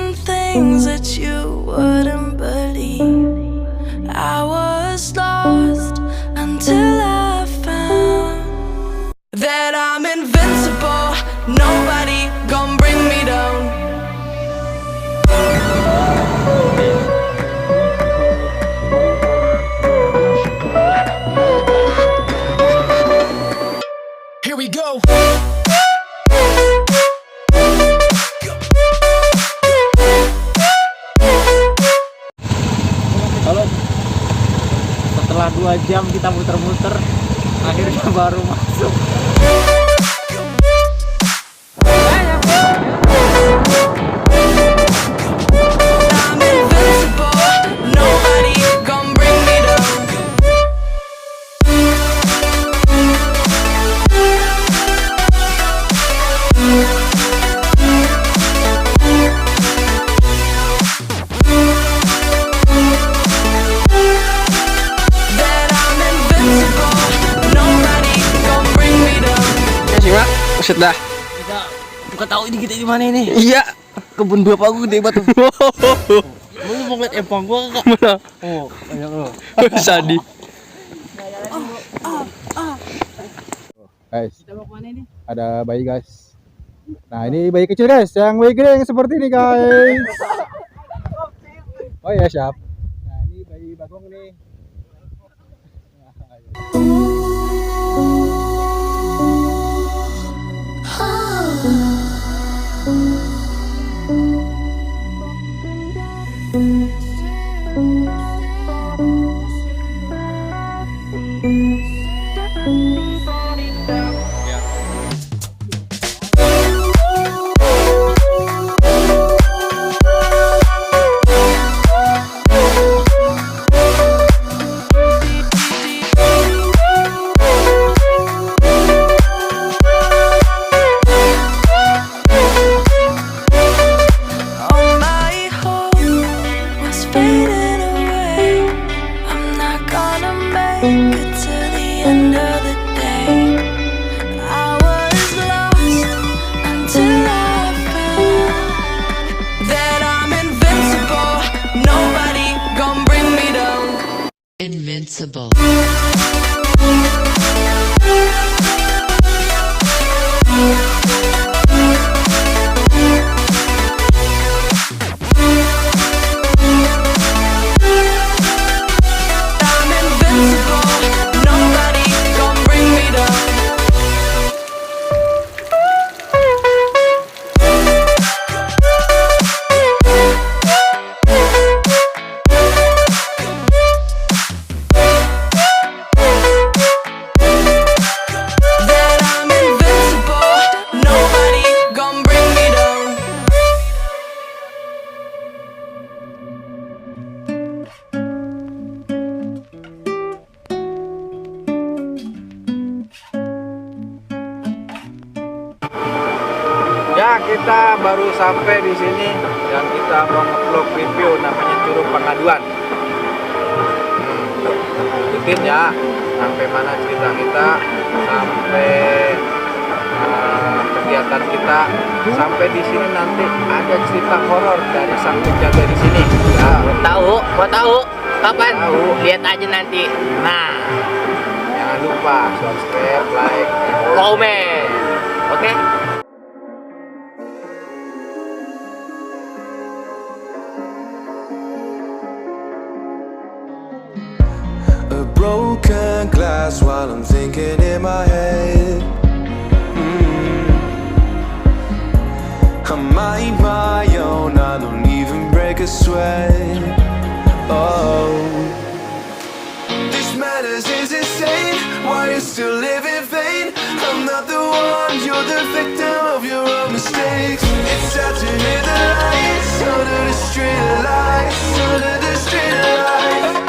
seeing things that you wouldn't believe. I was lost until I found that I'm invincible. Nobody gon' bring me down. Here we go. Halo. Setelah 2 jam kita muter-muter, akhirnya baru masuk. I'm invincible. Nobody gon' bring me down. That I'm invincible. Nobody gon' bring me down. Ya sih Mak, buset dah. Kita bukan tahu ini kita di mana ini. Iya. Kebun bapak aku gede banget. Lu mau ngeliat empang gua enggak? Mana? Oh, banyak lo. Sadi. Guys, Kita mau kemana ini? ada bayi guys. Nah ini bayi kecil guys, yang bayi gede yang seperti ini guys. Oh ya siap. Nah ini bayi bagong nih. All my hope was fading away. I'm not gonna make it to the end of the day. I was lost until I found that I'm invincible. Nobody gon' bring me down. Invincible. I'm invincible. Nobody gon' bring me down. That I'm invincible. Nobody gon' bring me down. Ya kita baru sampai di sini dan kita mau nge-vlog review namanya Curug Pengaduan. Ikutin ya sampai mana cerita kita, sampai kegiatan kita, sampai di sini nanti ada cerita horor dari sang penjaga di sini. Ya, Mau tahu? Kapan? Tahu. Lihat aja nanti. Nah, jangan lupa subscribe, like, and komen. Oke? A broken glass while I'm thinking in my head. I mind my own, I don't even break a sweat. Oh, this madness is insane. Why you still live in vain? I'm not the one, you're the victim of your own mistakes. It's time to hit the lights under the street lights, under the street lights.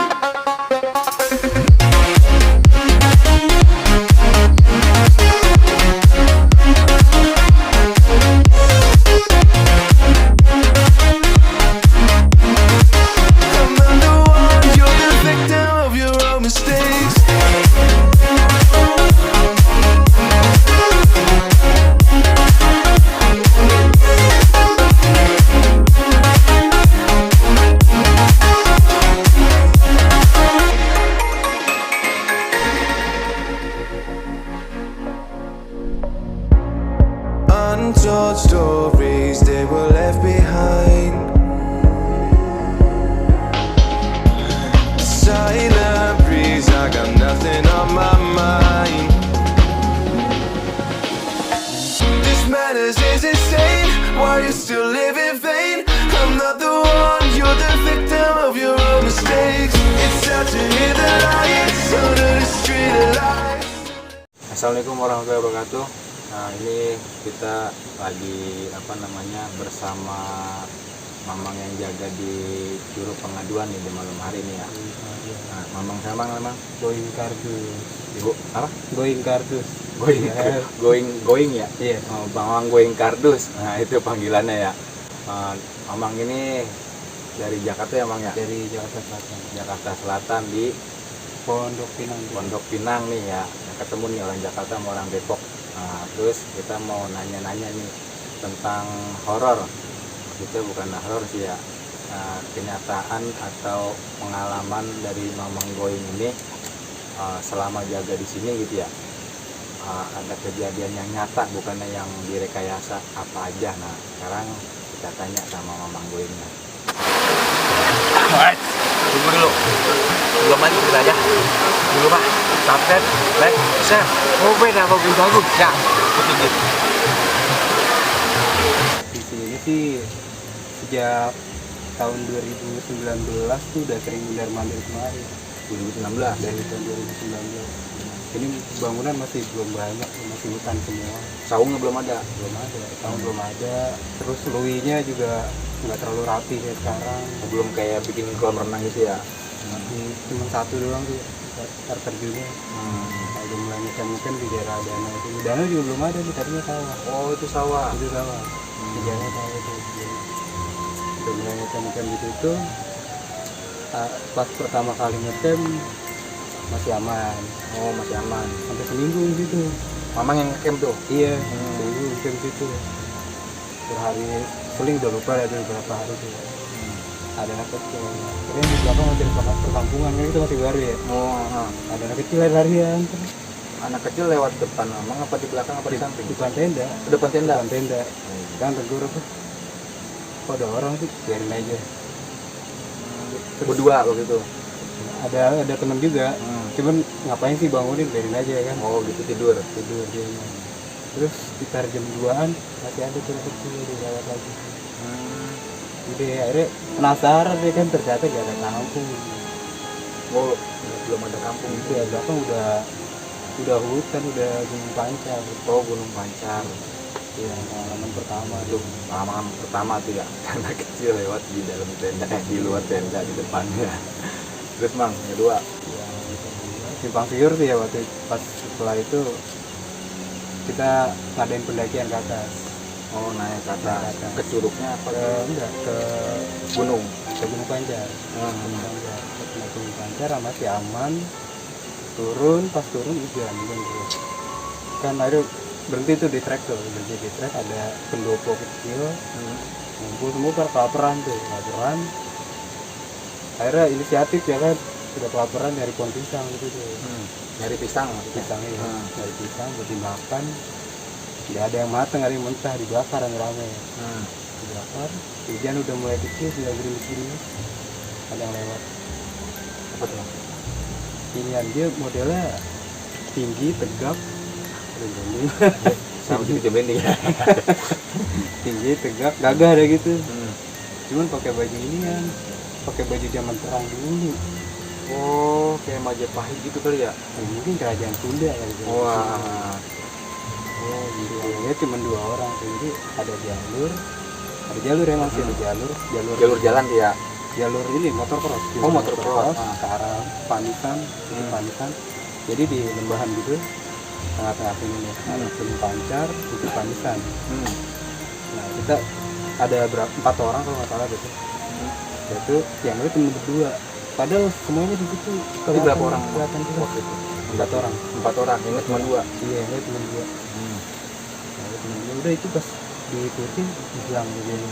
Assalamualaikum warahmatullahi wabarakatuh. Nah, ini kita lagi bersama Mamang yang jaga di Juru Pengaduan nih di malam hari ini ya. Nah, Mamang sama Mamang Going kardus. apa? Going kardus. Going ya. Iya. Oh, Bang Mamang going kardus. Nah, itu panggilannya ya. Mamang ini dari Jakarta ya, Mang ya? Dari Jakarta Selatan. Jakarta Selatan di Pondok Pinang. Pondok Pinang nih ya. Ketemu nih orang Jakarta sama orang Depok. Nah, terus kita mau nanya-nanya nih tentang horor. Itu bukan horor sih ya. Kenyataan atau pengalaman dari Mamang Going ini selama jaga di sini gitu ya. Ada kejadian yang nyata, bukannya yang direkayasa apa aja. Nah, sekarang kita tanya sama Mamang Going-nya. Tunggu dulu. Belum mandi kita aja. Dulu Pak. Subscribe, like, share. Oh beda bagus. Ya. Betul gitu. Di sini sih sejak tahun 2019 tuh udah sering mondar-mandir kemari. 2016 Dari tahun 2019. Ini bangunan masih belum banyak, masih hutan semua. saungnya belum ada. Tahun belum ada. Terus luinya juga nggak terlalu rapi kayak sekarang. Belum kayak bikin kolam renang gitu ya. Masih cuma satu doang tuh air terjunnya. Udah mulai ngecam-ngecam di daerah danau itu. Danau juga belum ada nih, tadinya sawah. Oh, itu sawah. Itu sawah. Di daerah sawah itu. Udah mulai ngecam-ngecam gitu itu. Pas pertama kali ngecam masih aman. Oh, masih aman. Sampai seminggu gitu. Mamang yang camp tuh. Iya, seminggu ngecam gitu. Per hari seling udah lupa ya beberapa hari tuh. Ada anak kecil. Keren di belakang ada perkampungan kan, itu masih baru ya. Oh, Ada anak kecil lari-larian. anak kecil lewat depan Mamang apa di belakang apa di samping? Depan tenda. Depan tenda. Depan tenda. Kan tegur apa? Kok ada orang sih? Biarin aja. Berdua waktu itu. Ada teman juga. Cuman ngapain sih bangunin, biarin aja kan. Oh, gitu tidur. Tidur dia. Terus sekitar jam 2-an masih ada tuh anak kecil dilewat lagi. Jadi akhirnya penasaran deh kan, ternyata gak ada kampung. Oh, belum ada kampung Itu ya belakang udah hutan, udah Gunung Pancar. Oh, Gunung Pancar. Iya, pengalaman pertama Itu tuh. pengalaman pertama tuh ya. Anak kecil lewat di dalam tenda, di luar tenda di depannya. Terus Mang, yang kedua. Ya, simpang siur sih ya waktu pas setelah itu kita ngadain pendakian ke atas. Oh, naik ke atas. Naik ke atas. Ke curugnya apa? Ke Gunung. Gunung Pancar. Hmm. Gunung Pancar. Ke Gunung Pancar masih aman. Pas turun hujan terus. Kan akhirnya berhenti tuh di trek tuh. Berhenti di trek ada pendopo kecil. Ngumpul semua kelaparan tuh. Akhirnya inisiatif ya kan. Sudah kelaparan dari pohon pisang gitu tuh. Nyari pisang. Pisangnya ya. Dari pisang buat dimakan. Tidak ada yang matang, ada yang mentah, dibakar rame-rame. Dibakar, hujan udah mulai kecil, sudah gerimis-gerimis. Ada yang lewat. Apa tuh? Inian dia modelnya tinggi, tegap, Sama gitu bending. tinggi, tegap, gagah ada gitu. Cuman pakai baju ini kan, pakai baju zaman perang dulu. Oh, kayak Majapahit gitu kali ya? Mungkin kerajaan Sunda ya. Wah. Oh gitu. Ya cuma 2 orang tuh. Jadi ada jalur emang sih, ada Jalur jalan tuh ya. jalur ini motor cross. Oh, motor cross. Ke arah Panisan, Panisan. Jadi di lembahan gitu, tengah-tengah sini nih, ada Gunung Pancar, itu Panisan. Nah kita ada 4 orang kalau nggak salah gitu. Itu yang itu temen berdua. Padahal semuanya di situ. Tadi berapa orang? Kelihatan juga. Waktu itu. 4 orang. 4 orang. Ingat cuma 2. Iya, ini temen gua. Udah itu pas diikutin hilang begini.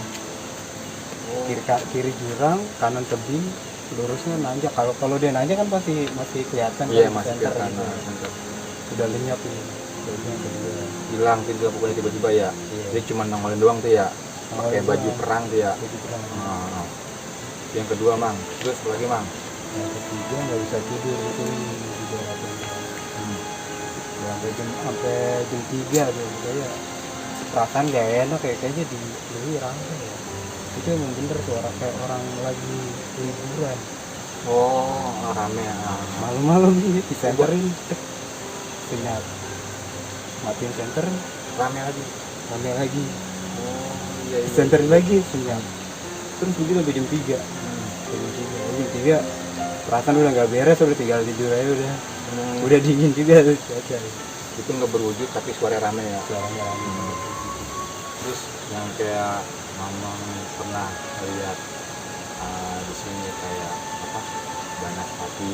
Kiri jurang, kanan tebing, lurusnya nanjak. Kalau dia nanjak kan pasti masih kelihatan. Iya, kan, masih center kelihatan. gitu. Udah lenyap ini. Hilang gitu pokoknya tiba-tiba ya. Iya. Dia cuma nongolin doang tuh ya. Pakai Nongolin baju doang. perang tuh ya. Baju perang. Yang kedua Mang. Terus apa lagi Mang? Yang ketiga nggak bisa tidur gitu di daerah tenda. Sampai jam 3 tuh kayak perasaan gak enak kayaknya di rangka ya. Itu emang bener tuh kayak orang lagi liburan. Oh, rame ya. Malam-malam nih disenterin senyap. matiin senter, Rame lagi. rame lagi, Oh iya iya. senterin lagi senyap. Terus begitu sampai jam 3. Jam 3 perasaan udah nggak beres, udah tinggal tidur aja udah. Udah dingin juga tuh cuaca. Itu nggak berwujud tapi suara rame ya. Suaranya rame. Terus yang kayak Mamang pernah lihat di sini kayak apa? Banaspati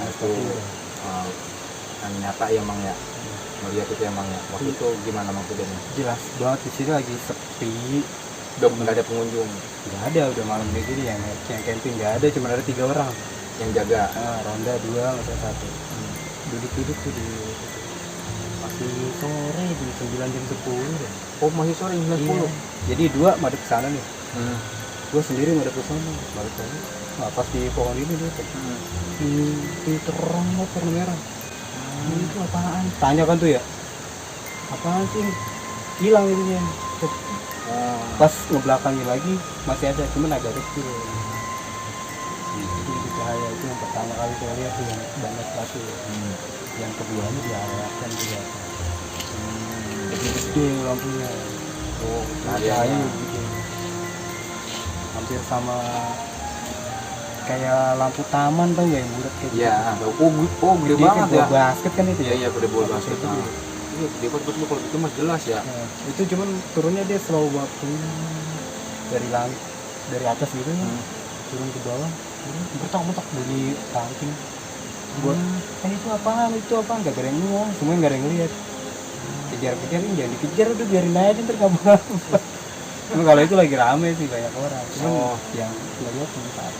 itu yang nyata ya Mang ya. Melihat itu emang ya. Waktu itu gimana Mang kejadiannya? Jelas banget di sini lagi sepi. Udah nggak ada pengunjung Nggak ada, udah malam kayak gini yang camping nggak ada, cuma ada 3 orang. yang jaga. Ronda 2 nggak salah 1. Duduk-duduk tuh di masih sore jam 9 jam 10 deh. Oh masih sore jam 10. Iya. Jadi 2 madep ke sana nih. Gue sendiri madep ke sana. Balik lagi. Nah, pas di pohon ini dia tuh. Ini terang banget warna merah. Ini itu apaan? Tanya kan tuh ya. Apaan sih? Hilang itunya. Pas ngebelakangin lagi masih ada, cuman agak kecil. Itu cahaya itu yang pertama kali saya lihat tuh yang banyak batu. Yang keduanya diarahkan juga. Gede lampunya. Oh, Cahaya gitu. Hampir sama kayak lampu taman tau nggak yang bulat kayak Iya, oh gede banget kayak ya. bola basket kan itu Iya ya. iya gede bola basket. Itu. Iya gede banget betul kalau itu mah jelas ya. Nah, itu cuman turunnya dia slow banget dari langit, dari atas gitu ya, turun ke bawah, bertak-bertak bunyi ranting. Buat, itu apaan, gak ada yang ngomong, semua gak ada yang lihat. Kejar-kejar ini jangan dikejar, udah biarin aja ntar kabur. Cuma kalau itu lagi rame sih banyak orang, cuman yang lihat tempat.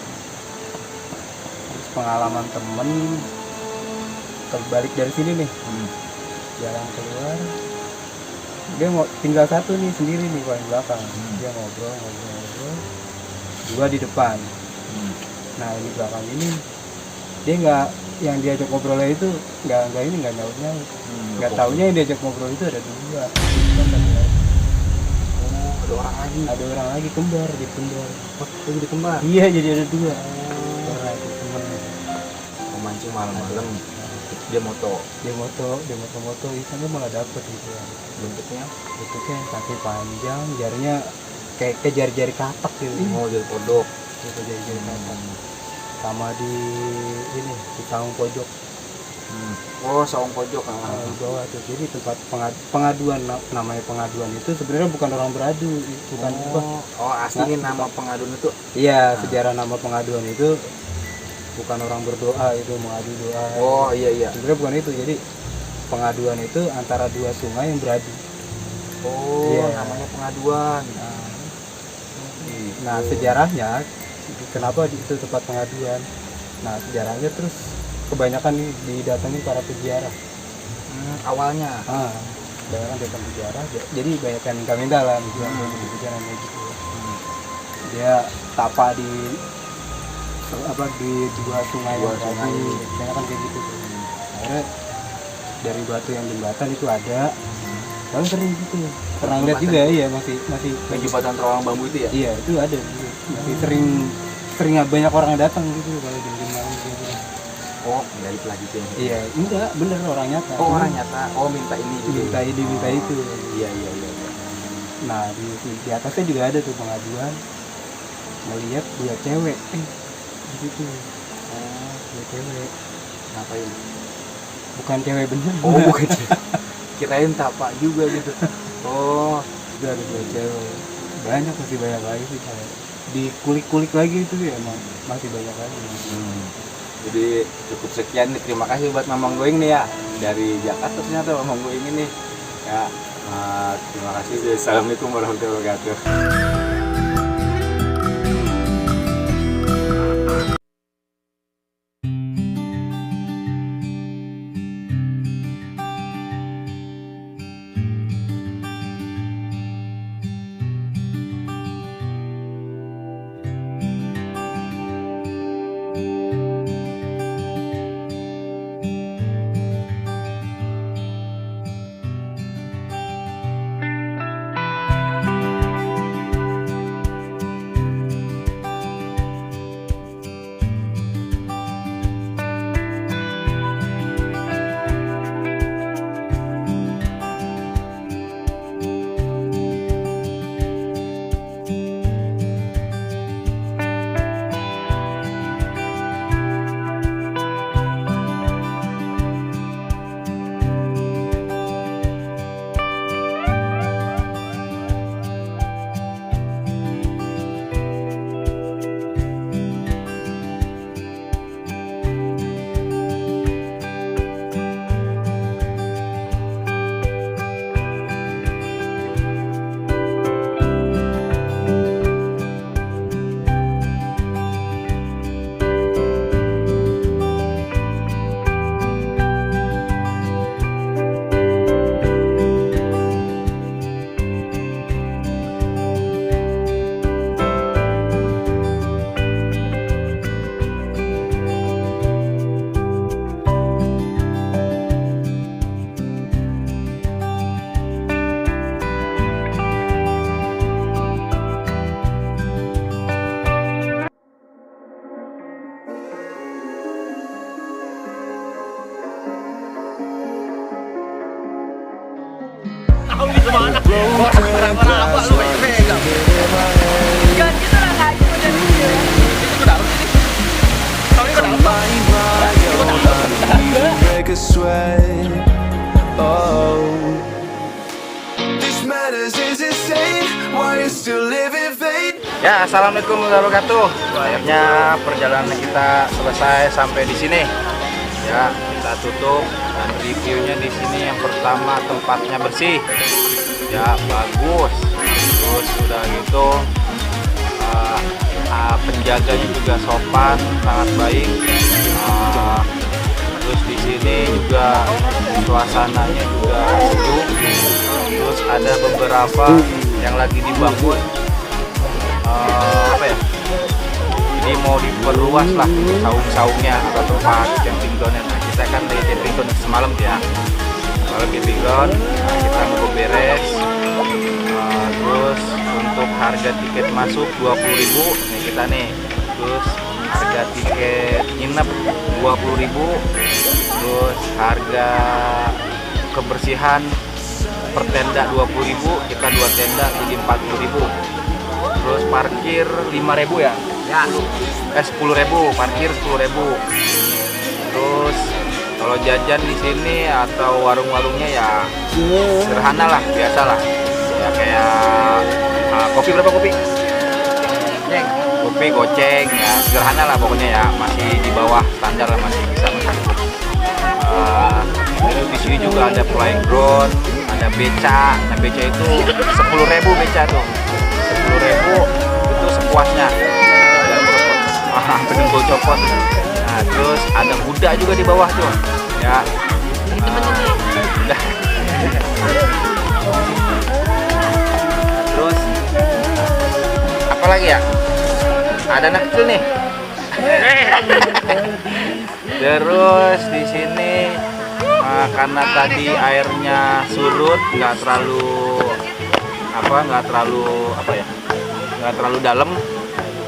Terus pengalaman temen, terbalik dari sini nih, jalan keluar, dia mau tinggal satu nih sendiri nih paling belakang. Dia ngobrol, dua di depan. Nah ini belakang ini dia nggak, yang diajak ngobrolnya itu nggak nyaut nggak taunya yang diajak ngobrol itu ada 2. Ada orang lagi. Ada orang lagi kembar, jadi kembar. Oh, jadi kembar. Iya, jadi ada 2. Karena itu temen Memancing malam-malam. Dia moto. dia moto ikannya malah dapet gitu ya. Bentuknya Kaki panjang, jarinya kayak jari-jari katak gitu. mau jadi kodok. Gitu, jari-jari katak. Sama di ini di saung pojok. Oh, saung pojok. Di bawah tuh. Jadi tempat pengaduan, namanya pengaduan itu sebenarnya bukan orang beradu, bukan Oh, aslinya nama pengaduan itu. Iya, sejarah nama pengaduan itu bukan orang berdoa, itu mengadu doa. Oh, iya. Sebenarnya bukan itu. Jadi pengaduan itu antara 2 sungai yang beradu. Oh, Iya. namanya pengaduan. Nah, sejarahnya kenapa itu tempat pengaduan? Nah, sejarahnya terus kebanyakan didatangi para peziarah. Awalnya. Kebanyakan datang peziarah, jadi banyakan yang kami dalam peziarah gitu. Dia tapa di 2 sungai yang beradu, kebanyakan kayak gitu. Akhirnya dari batu yang jembatan itu ada, lalu sering gitu. Pernah lihat juga ya, masih Jembatan terowongan bambu itu ya? iya itu ada gitu. Masih sering banyak orang yang datang gitu kalau jam malam gitu. Oh, balik lagi tuh. Iya, enggak, bener orang nyata. Oh, orang nyata. Oh, minta ini gitu. Minta itu. Iya. Nah, di atasnya juga ada tuh pengaduan. Melihat 2 cewek di situ. 2 cewek. Ngapain? Bukan cewek bener. Oh, bukan cewek. Kirain tapak juga gitu. Oh, Itu ada 2 cewek. Masih banyak lagi sih kayak dikulik-kulik lagi itu ya, emang masih banyak lagi. jadi cukup sekian nih. Terima kasih buat Mamang Going nih ya, dari Jakarta ternyata Mamang Going ini ya. Terima kasih. Assalamualaikum warahmatullahi wabarakatuh. live in vain. Ya, assalamualaikum warahmatullahi wabarakatuh. Akhirnya perjalanan kita selesai sampai di sini. Ya, kita tutup dan reviewnya di sini. Yang pertama, tempatnya bersih, ya bagus. Terus udah gitu penjaganya juga sopan, sangat baik. Terus di sini juga suasananya juga sejuk. Terus ada beberapa yang lagi dibangun apa ya? Jadi mau diperluas lah saung-saungnya atau tempat camping ground. Nah, kita kan dari camping ground semalam ya. Semalam camping ground, nah, kita mau beres. Terus untuk harga tiket masuk 20.000 nih kita nih. Terus harga tiket nginep 20.000. Terus harga kebersihan per tenda 20.000, kita 2 tenda jadi 40.000. Terus parkir 5.000 ya? Ya. 10.000, parkir 10.000. Terus kalau jajan di sini atau warung-warungnya ya sederhana lah, biasa lah. Ya kayak kopi berapa kopi? Kopi goceng, ya sederhana lah pokoknya ya, masih di bawah standar lah, masih bisa makan. Di sini juga ada flying drone, ada beca. Nah beca itu 10.000 beca tuh, 10.000 itu sepuasnya. Pedengkul copot. Nah terus ada kuda juga di bawah tuh, ya. Terus apa lagi ya? Ada anak kecil nih. Terus di sini karena tadi airnya surut, nggak terlalu dalam,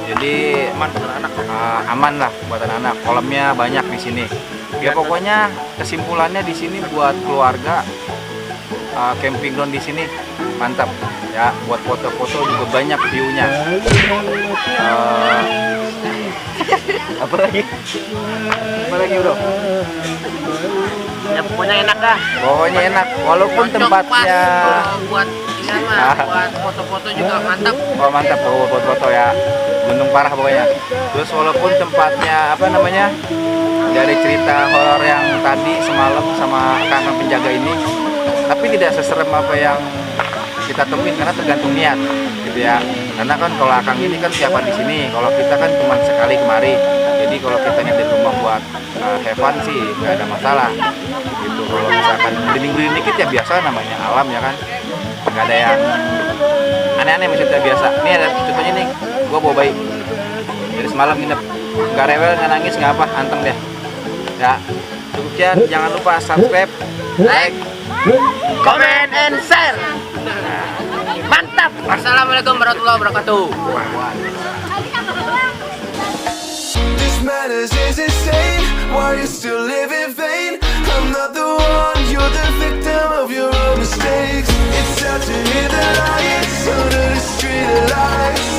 jadi aman lah buat anak-anak. Kolamnya banyak di sini. Ya pokoknya kesimpulannya di sini buat keluarga, camping ground di sini mantap ya. Buat foto-foto juga banyak view-nya. Apa lagi bro? Ya pokoknya enak dah. Pokoknya enak, walaupun tempatnya buat ini mah, buat foto-foto juga mantap. Oh mantap, foto-foto ya. Gunung parah pokoknya. Terus walaupun tempatnya apa namanya, dari cerita horor yang tadi semalam sama kakak penjaga ini, tapi tidak seserem apa yang kita temuin, karena tergantung niat gitu ya. Karena kan kalau akang ini kan siapa di sini, kalau kita kan cuma sekali kemari. Jadi kalau kita di rumah buat have fun sih nggak ada masalah gitu. Kalau misalkan berlindung dikit ya biasa, namanya alam ya kan, nggak ada yang aneh-aneh, maksudnya biasa. Ini ada contohnya nih, gua bawa bayi dari semalam nginep, nggak rewel, nggak nangis, nggak apa, anteng deh ya. Cukup sekian, jangan lupa subscribe, like, Comment and share. Mantap. Assalamualaikum warahmatullahi wabarakatuh. This madness is insane. Why you still live in vain? I'm not the one, you're the victim of your own mistakes. It's sad to hear the lights under the street lights.